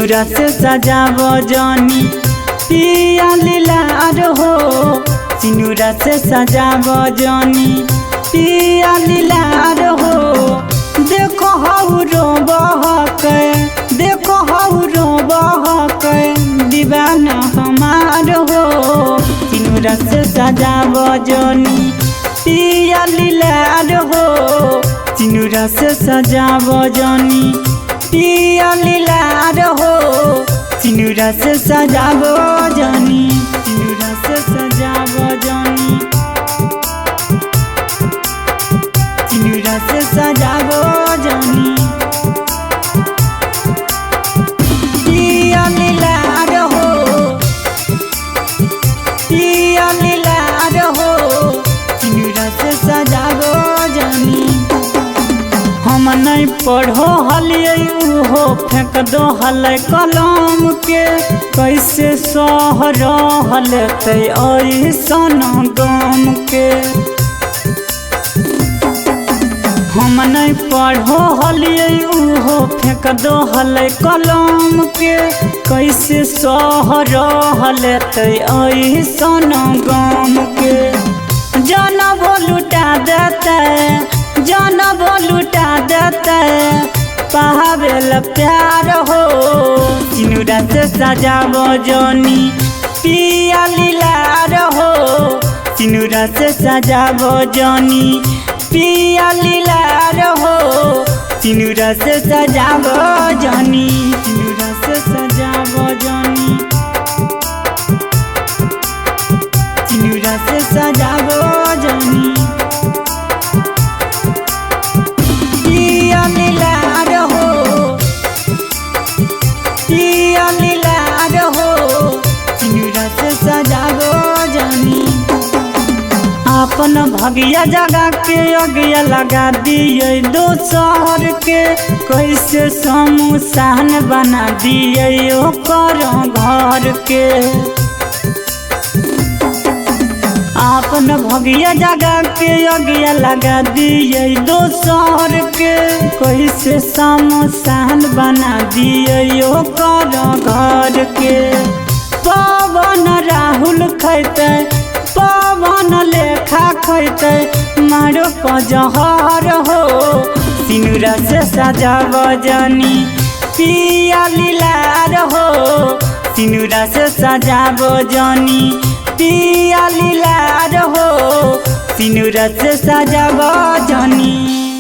सिनुरा से सजाव जानी पिया लीलार हो। सिनुरा से सजाव जानी पिया लीलार हो। देखो हऊ रो बहके, देखो हऊ रो बहके दीवाना हमार हो। सिनुरा से सजाव जानी पिया लीलार हो। सिनुरा से सजाव जानी पिया लीलार हो। सिनुरा से सजाव जानी, सिनुरा से सजाव जानी, सिनुरा से सजाव जानी पिया लीलार हो। पिया लीलार हो। सिनुरा से सजाव जानी। हम नहीं पढ़ो हलिए उहो फेंक दो हल कलम के। कैसे सह रहल ऐसन गम के। हम नहीं पढ़ो हलिए उहो फेंक दो हल कलम के। कैसे सह रहल ऐसन गम के। जनम लुटा देते, जनम लुटा देते पावेल प्यार हो। सिनुरा से सजाव जानी पिया लीलार हो। सिनुरा से सजाव जानी पिया लीलार हो। सिनुरा से सजाव जानी, सिनुरा से सजाव जानी, सिनुरा से सजाव जानी पिया लीलार हो। पिया लीलार हो। सिनुरा से सजाव जानी। अपन भगिया जगा के अगिया लगा दिए दोसर के। कैसे समूसान बना दिए ओकर घर के। अपन भगिया जगा के अगिया लगा दिए दोसर के। कैसे समूसान बना दिए ओकर घर के। पवन राहुल खैते, पवन लेखा खैते मारो पजहर हो। सिनुरा से सजाव जानी पिया लीलार हो। सिनुरा से सजाव जानी पिया लीलार हो। सिनुरा से सजाव जानी।